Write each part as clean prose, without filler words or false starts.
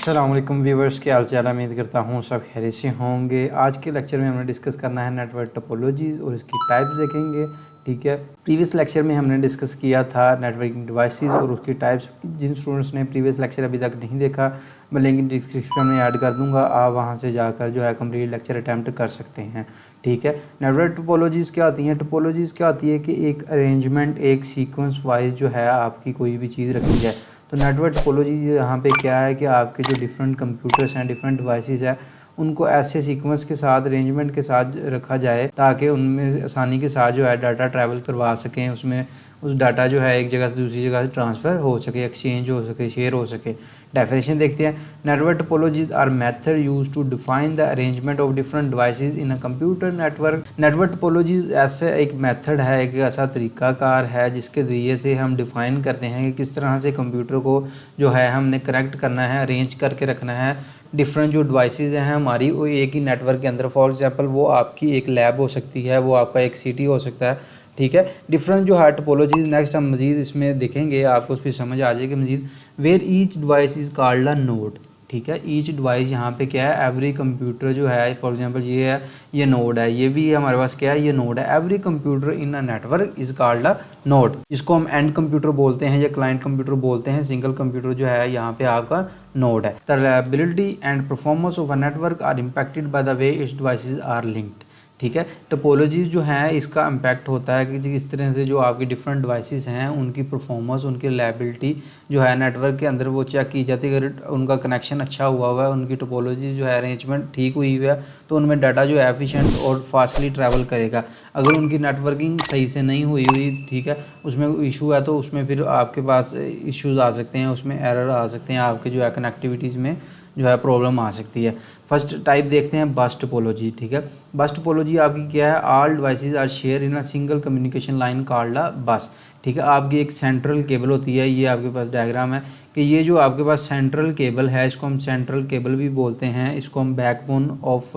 अस्सलाम वालेकुम व्यूवर्स, क्या हाल चाल है। उम्मीद करता हूँ सब खैरियत से होंगे। आज के लेक्चर में हमने डिस्कस करना है नेटवर्क टोपोलॉजीज़ और इसकी टाइप्स देखेंगे। ठीक है, प्रीवियस लेक्चर में हमने डिस्कस किया था नेटवर्किंग डिवाइसेस और उसकी टाइप्स। जिन स्टूडेंट्स ने प्रीवियस लेक्चर अभी तक नहीं देखा, मैं लिंक डिस्क्रिप्शन में ऐड कर दूंगा, आप वहां से जाकर जो है कंप्लीट लेक्चर अटैम्प्ट कर सकते हैं। ठीक है, नेटवर्क टोपोलॉजीज़ क्या होती हैं? टोपोलॉजीज़ क्या होती है कि एक अरेंजमेंट, एक सीक्वेंस वाइज जो है आपकी कोई भी चीज़ रखी जाए। तो नेटवर्क टोपोलॉजी यहाँ पे क्या है कि आपके जो डिफरेंट कंप्यूटर्स हैं, डिफरेंट डिवाइसेस हैं, उनको ऐसे सीक्वेंस के साथ, अरेंजमेंट के साथ रखा जाए ताकि उनमें आसानी के साथ जो है डाटा ट्रैवल करवा सकें। उसमें उस डाटा जो है एक जगह से दूसरी जगह ट्रांसफ़र हो सके, एक्सचेंज हो सके, शेयर हो सके। डेफिनेशन देखते हैं। Network topologies are method use to define the arrangement of different devices in a computer network. Network topologies ऐसे एक मेथड है, एक ऐसा तरीकाकार है जिसके ज़रिए से हम डिफ़ाइन करते हैं कि किस तरह से कंप्यूटर को जो है हमने कनेक्ट करना है, अरेंज करके रखना है। डिफरेंट जो डिवाइसेस हैं हमारी, वो एक ही नेटवर्क के अंदर, फॉर एग्जांपल वो आपकी एक लैब हो सकती है, वो आपका एक सिटी हो सकता है। ठीक है, डिफरेंट जो है टोपोलॉजीज नेक्स्ट हम मजीद इसमें देखेंगे, आपको उस पर समझ आ जाएगी मजीद। Where each device is called a node. ठीक है, ईच डिवाइस यहाँ पे क्या है, एवरी कंप्यूटर जो है, फॉर एग्जांपल ये है, ये नोड है, ये भी हमारे पास क्या है, ये नोड है। Every computer in a network is called a node, जिसको हम एंड कंप्यूटर बोलते हैं या क्लाइंट कंप्यूटर बोलते हैं। सिंगल कंप्यूटर जो है यहाँ पे आपका नोड है। The reliability and performance of a network are impacted by the way its devices are linked. ठीक है, टोपोलॉजीज जो हैं इसका इम्पैक्ट होता है कि जिस तरह से जो आपकी डिफरेंट डिवाइसेस हैं उनकी परफॉर्मेंस, उनकी रिलायबिलिटी जो है नेटवर्क के अंदर वो चेक की जाती है। अगर उनका कनेक्शन अच्छा हुआ है, उनकी टोपोलॉजी जो है अरेंजमेंट ठीक हुई है, तो उनमें डाटा जो है एफिशिएंट और फास्टली ट्रैवल करेगा। अगर उनकी नेटवर्किंग सही से नहीं हुई, ठीक है, उसमें इशू है, तो उसमें फिर आपके पास इश्यूज आ सकते हैं, उसमें एरर आ सकते हैं, आपके जो है कनेक्टिविटीज़ में जो है प्रॉब्लम आ सकती है। फर्स्ट टाइप देखते हैं बस टोपोलॉजी। ठीक है, बस टोपोलॉजी आपकी क्या है, all devices are share in a single communication line called a bus. ठीक है, आपकी एक सेंट्रल केबल होती है, ये आपके पास डायग्राम है कि ये जो आपके पास सेंट्रल केबल है, इसको हम सेंट्रल केबल भी बोलते हैं, इसको हम बैकबोन ऑफ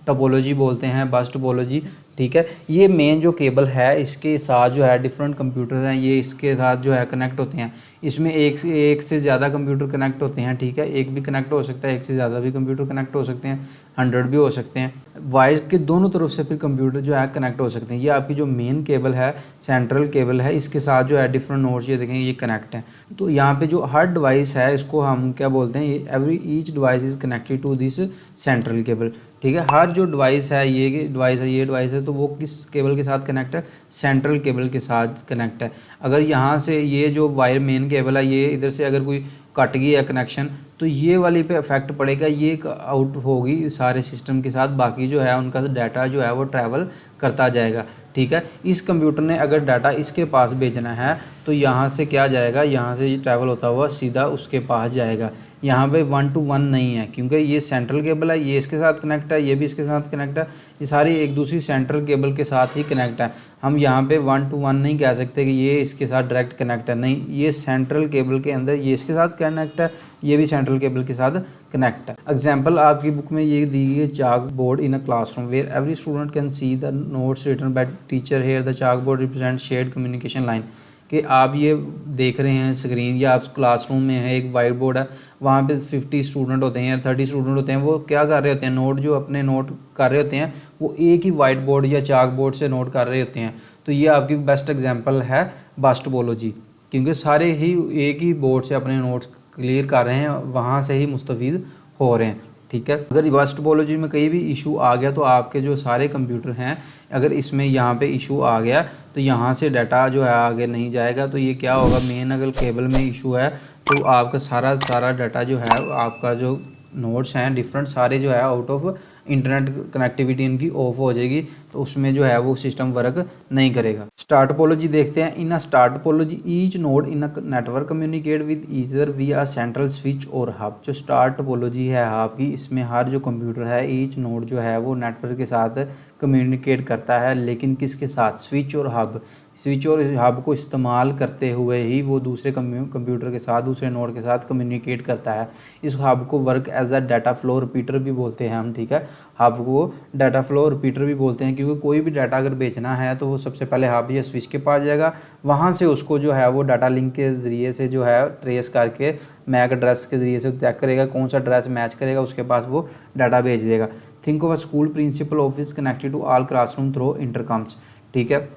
टोपोलॉजी बोलते हैं, बस टोपोलॉजी। ठीक है, ये मेन जो केबल है इसके साथ जो है डिफरेंट कंप्यूटर हैं, ये इसके साथ जो है कनेक्ट होते हैं। इसमें एक से ज़्यादा कंप्यूटर कनेक्ट होते हैं। ठीक है, एक भी कनेक्ट हो सकता है, एक से ज़्यादा भी कंप्यूटर कनेक्ट हो सकते हैं, 100 भी हो सकते हैं। वायर के दोनों तरफ से फिर कंप्यूटर जो है कनेक्ट हो सकते हैं। ये आपकी जो मेन केबल है, सेंट्रल केबल है, इसके साथ जो है डिफरेंट नोड्स ये देखें, ये कनेक्ट हैं। तो यहाँ पे जो हर डिवाइस है इसको हम क्या बोलते हैं, every each device is connected to this central cable. ठीक है, हर जो डिवाइस है, ये डिवाइस है, ये डिवाइस है, तो वो किस केबल के साथ कनेक्ट है, सेंट्रल केबल के साथ कनेक्ट है। अगर यहाँ से ये जो वायर मेन केबल है, ये इधर से अगर कोई कट गई है कनेक्शन, तो ये वाली पे इफेक्ट पड़ेगा, ये आउट होगी सारे सिस्टम के साथ, बाकी जो है उनका डाटा जो है वो ट्रैवल करता जाएगा। ठीक है, इस कंप्यूटर ने अगर डाटा इसके पास भेजना है तो यहाँ से क्या जाएगा, यहाँ से ये ट्रैवल होता हुआ सीधा उसके पास जाएगा। यहाँ पे 1 to 1 नहीं है, क्योंकि ये सेंट्रल केबल है, ये इसके साथ कनेक्ट है, ये भी इसके साथ कनेक्ट है, ये सारी एक दूसरी सेंट्रल केबल के साथ ही कनेक्ट है। हम यहाँ पे 1 to 1 नहीं कह सकते कि ये इसके साथ डायरेक्ट कनेक्ट है, नहीं, ये सेंट्रल केबल के अंदर ये इसके साथ कनेक्ट है, ये भी सेंट्रल केबल के साथ कनेक्ट है। एग्जाम्पल आपकी बुक में ये दी गई है, chalk board in a classroom where every student can see the notes written by teacher. Here the chalk board represent shared communication line. कि आप ये देख रहे हैं स्क्रीन, या आप क्लासरूम में है, एक वाइट बोर्ड है, वहाँ पे 50 स्टूडेंट होते हैं या 30 स्टूडेंट होते हैं, वो क्या कर रहे होते हैं, नोट जो अपने नोट कर रहे होते हैं वो एक ही वाइट बोर्ड या चाक बोर्ड से नोट कर रहे होते हैं। तो ये आपकी बेस्ट एग्जांपल है बस टोपोलॉजी, क्योंकि सारे ही एक ही बोर्ड से अपने नोट्स क्लियर कर रहे हैं, वहाँ से ही मुस्तफ़ीद हो रहे हैं। ठीक है, अगर रिवर्स टोपोलॉजी में कहीं भी इशू आ गया तो आपके जो सारे कंप्यूटर हैं, अगर इसमें यहाँ पे इशू आ गया तो यहाँ से डाटा जो है आगे नहीं जाएगा। तो ये क्या होगा, मेन अगर केबल में इशू है तो आपका सारा डाटा जो है, आपका जो नोट्स हैं डिफरेंट सारे जो है आउट ऑफ इंटरनेट कनेक्टिविटी इनकी ऑफ हो जाएगी, तो उसमें जो है वो सिस्टम वर्क नहीं करेगा। स्टार टोपोलॉजी देखते हैं। In a star topology each node in a network communicate with either via central switch और हब। जो स्टार टोपोलॉजी है आपकी, इसमें हर जो कंप्यूटर है, ईच नोड जो है वो नेटवर्क के साथ कम्युनिकेट करता है, लेकिन किसके साथ, स्विच और हब। स्विच और हब को इस्तेमाल करते हुए ही वो दूसरे कंप्यूटर के साथ, दूसरे नोड के साथ कम्युनिकेट करता है। इस हब को work as a data flow repeater भी बोलते हैं हम। ठीक है, हब को डाटा फ्लो रिपीटर भी बोलते हैं, क्योंकि कोई भी डाटा अगर भेजना है तो वो सबसे पहले हब या स्विच के पास जाएगा, वहाँ से उसको जो है वो डाटा लिंक के ज़रिए से जो है ट्रेस करके मैक एड्रेस के ज़रिए से चेक करेगा कौन सा एड्रेस मैच करेगा, उसके पास वो डाटा भेज देगा। Think of a school principal office connected to all classroom through intercoms. ठीक है,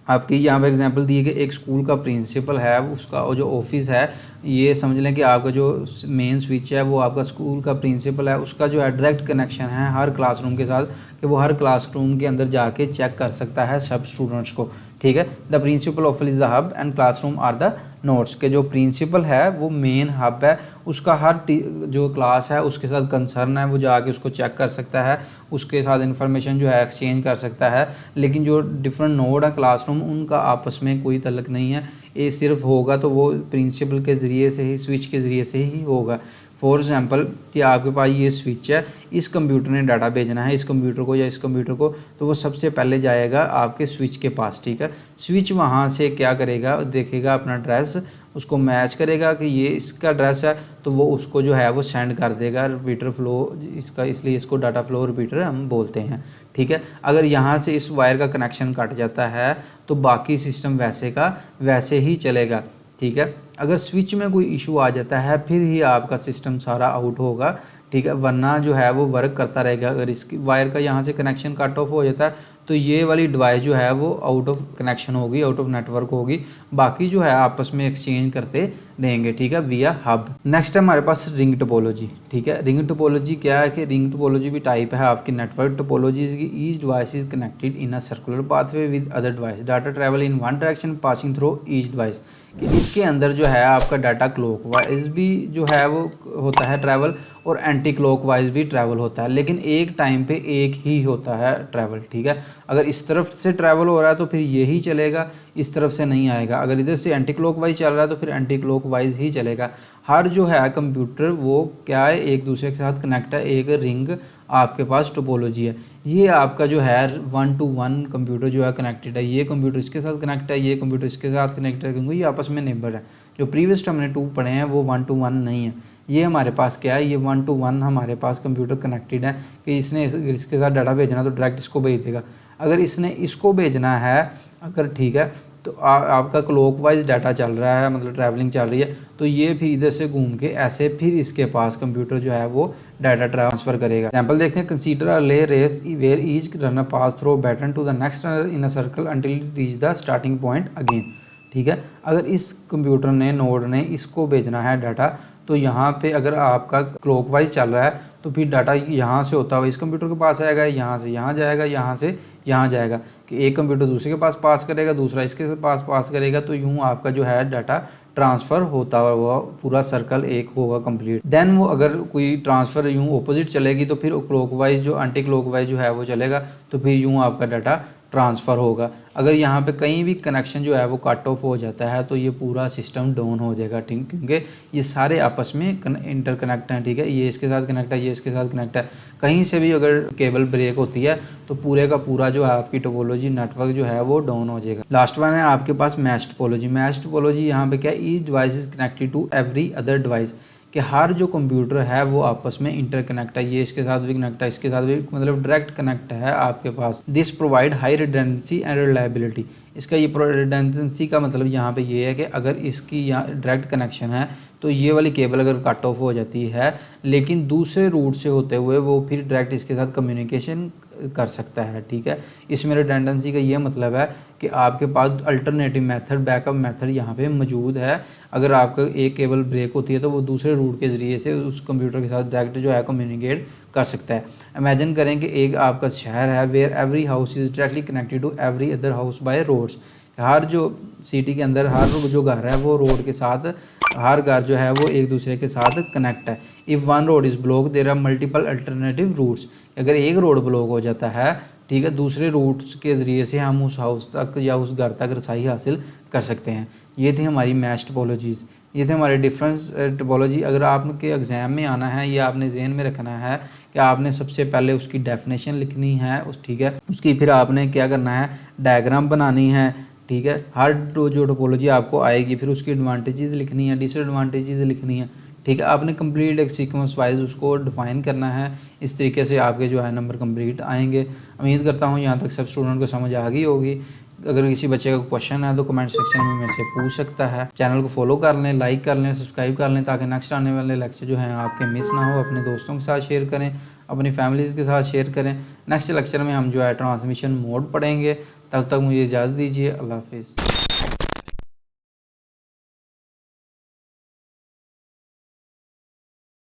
आपकी यहाँ पे एग्जांपल दी है कि एक स्कूल का प्रिंसिपल है, उसका जो ऑफिस है, ये समझ लें कि आपका जो मेन स्विच है वो आपका स्कूल का प्रिंसिपल है, उसका जो है डायरेक्ट कनेक्शन है हर क्लासरूम के साथ, कि वो हर क्लासरूम के अंदर जाके चेक कर सकता है सब स्टूडेंट्स को। ठीक है, the principal office is the hub and classroom are the nodes, के जो प्रिंसिपल है वो मेन हब है, उसका हर जो क्लास है उसके साथ कंसर्न है, वो जाके उसको चेक कर सकता है, उसके साथ इंफॉर्मेशन जो है एक्सचेंज कर सकता है। लेकिन जो डिफरेंट नोड है क्लासरूम, उनका आपस में कोई तल्लक नहीं है, ये सिर्फ होगा तो वो प्रिंसिपल के ज़रिए से ही, स्विच के ज़रिए से ही होगा। फॉर एग्जांपल कि आपके पास ये स्विच है, इस कंप्यूटर ने डाटा भेजना है इस कंप्यूटर को या इस कंप्यूटर को, तो वो सबसे पहले जाएगा आपके स्विच के पास। ठीक है, स्विच वहाँ से क्या करेगा, देखेगा अपना एड्रेस, उसको मैच करेगा कि ये इसका एड्रेस है, तो वो उसको जो है वो सेंड कर देगा रिपीटर फ्लो इसका, इसलिए इसको डाटा फ्लो रिपीटर हम बोलते हैं। ठीक है, अगर यहाँ से इस वायर का कनेक्शन कट जाता है तो बाकी सिस्टम वैसे का वैसे ही चलेगा। ठीक है, अगर स्विच में कोई इशू आ जाता है फिर ही आपका सिस्टम सारा आउट होगा। ठीक है, वरना जो है वो वर्क करता रहेगा। अगर इसकी वायर का यहाँ से कनेक्शन कट ऑफ हो जाता है तो ये वाली डिवाइस जो है वो आउट ऑफ कनेक्शन होगी, आउट ऑफ नेटवर्क होगी, बाकी जो है आपस में एक्सचेंज करते रहेंगे। ठीक है, विया हब। नेक्स्ट है हमारे पास रिंग टोपोलॉजी। ठीक है, रिंग टोपोलॉजी क्या है कि रिंग टोपोलॉजी भी टाइप है आपकी नेटवर्क टोपोलॉजीज की। Each device is connected in a circular pathway with other device, data travel in one direction passing through each device. कि इसके अंदर जो है आपका डाटा क्लॉकवाइज भी जो है वो होता है ट्रैवल, और एंटी क्लॉकवाइज भी ट्रैवल होता है, लेकिन एक टाइम पे एक ही होता है ट्रैवल। ठीक है, अगर इस तरफ से ट्रैवल हो रहा है तो फिर यही चलेगा, इस तरफ से नहीं आएगा। अगर इधर से एंटी क्लॉकवाइज चल रहा है तो फिर एंटी क्लॉकवाइज ही चलेगा। हर जो है कंप्यूटर वो क्या है, एक दूसरे के साथ कनेक्ट है, एक रिंग आपके पास टोपोलॉजी है। ये आपका जो है 1 to 1 कंप्यूटर जो है कनेक्टेड है, ये कंप्यूटर इसके साथ कनेक्ट है, ये कंप्यूटर इसके साथ कनेक्टेड है, क्योंकि ये आपस में नेबर है। जो प्रीवियस हमने 2 पढ़े हैं वो 1 to 1 नहीं है, ये हमारे पास क्या है, ये 1 to 1 हमारे पास कंप्यूटर कनेक्टेड है, कि इसने इसके साथ डाटा भेजना तो डायरेक्ट इसको भेज देगा। अगर इसने इसको भेजना है अगर, ठीक है, तो आपका क्लॉकवाइज डाटा चल रहा है, मतलब ट्रैवलिंग चल रही है, तो ये फिर इधर से घूम के ऐसे फिर इसके पास कंप्यूटर जो है वो डाटा ट्रांसफ़र करेगा। एग्जांपल देखते हैं, consider a relay race where each runner pass throw baton to the next runner in a circle until it reach the starting point again. ठीक है, अगर इस कंप्यूटर ने, नोड ने इसको भेजना है डाटा, तो यहाँ पे अगर आपका क्लॉकवाइज चल रहा है तो फिर डाटा यहाँ से होता हुआ इस कंप्यूटर के पास आएगा, यहाँ से यहाँ जाएगा, यहाँ से यहाँ जाएगा, कि एक कंप्यूटर दूसरे के पास पास करेगा, दूसरा इसके पास पास करेगा, तो यूँ आपका जो है डाटा ट्रांसफ़र होता हुआ पूरा सर्कल एक होगा कंप्लीट। देन वो अगर कोई ट्रांसफ़र यूँ ऑपोजिट चलेगी तो फिर क्लॉकवाइज जो एंटी क्लॉकवाइज जो है वो चलेगा, तो फिर यूँ आपका डाटा ट्रांसफ़र होगा। अगर यहाँ पे कहीं भी कनेक्शन जो है वो कट ऑफ हो जाता है तो ये पूरा सिस्टम डाउन हो जाएगा। ठीक, क्योंकि ये सारे आपस में इंटरकनेक्ट हैं। ठीक है, ये इसके साथ कनेक्ट है, ये इसके साथ कनेक्ट है, कहीं से भी अगर केबल ब्रेक होती है तो पूरे का पूरा जो है आपकी टोपोलॉजी नेटवर्क जो है वो डाउन हो जाएगा। लास्ट वन है आपके पास मैश टोपोलॉजी। मैश टोपोलॉजी यहाँ पे क्या है, each device is connected to every other device, कि हर जो कंप्यूटर है वो आपस में इंटरकनेक्ट है, ये इसके साथ भी कनेक्ट है, इसके साथ भी, मतलब डायरेक्ट कनेक्ट है आपके पास। This provide high redundancy and reliability. इसका ये रिडंडेंसी का मतलब यहाँ पे ये है कि अगर इसकी यहाँ डायरेक्ट कनेक्शन है तो ये वाली केबल अगर कट ऑफ हो जाती है, लेकिन दूसरे रूट से होते हुए वो फिर डायरेक्ट इसके साथ कम्युनिकेशन कर सकता है। ठीक है, इसमें रिडंडेंसी का ये मतलब है कि आपके पास अल्टरनेटिव मेथड, बैकअप मेथड यहाँ पे मौजूद है। अगर आपका एक केबल ब्रेक होती है तो वो दूसरे रूट के ज़रिए से उस कंप्यूटर के साथ डायरेक्ट जो है कम्युनिकेट कर सकता है। इमेजिन करें कि एक आपका शहर है where every house is directly connected to every other house by roads. हर जो सिटी के अंदर हर जो घर है वो रोड के साथ, हर घर जो है वो एक दूसरे के साथ कनेक्ट है। If one road is block there are multiple alternative routes. अगर एक रोड ब्लॉक हो जाता है, ठीक है, दूसरे रूट्स के ज़रिए से हम उस हाउस तक या उस घर तक रसाई हासिल कर सकते हैं। ये थी हमारी मैश टोपोलॉजीज़, ये थे हमारे डिफरेंस टोपोलॉजी। अगर आपके एग्ज़ाम में आना है, ये आपने जहन में रखना है कि आपने सबसे पहले उसकी डेफिनेशन लिखनी है, उस, ठीक है, उसकी फिर आपने क्या करना है, डायग्राम बनानी है। ठीक है, हर जो टोपोलॉजी आपको आएगी फिर उसकी एडवांटेजेस लिखनी है, डिसएडवांटेजेस लिखनी है। ठीक है, आपने कंप्लीट एक सीक्वेंस वाइज उसको डिफाइन करना है। इस तरीके से आपके जो है नंबर कंप्लीट आएंगे। उम्मीद करता हूँ यहाँ तक सब स्टूडेंट को समझ आ गई होगी। अगर किसी बच्चे का क्वेश्चन है तो कमेंट सेक्शन में मेरे से पूछ सकता है। चैनल को फॉलो कर लें, लाइक कर लें, सब्सक्राइब कर लें, ताकि नेक्स्ट आने वाले लेक्चर जो हैं आपके मिस ना हो। अपने दोस्तों के साथ शेयर करें, अपनी फैमिलीज़ के साथ शेयर करें। नेक्स्ट लेक्चर में हम जो है ट्रांसमिशन मोड पढ़ेंगे। तब तक मुझे इजाज़त दीजिए। अल्लाह हाफिज़।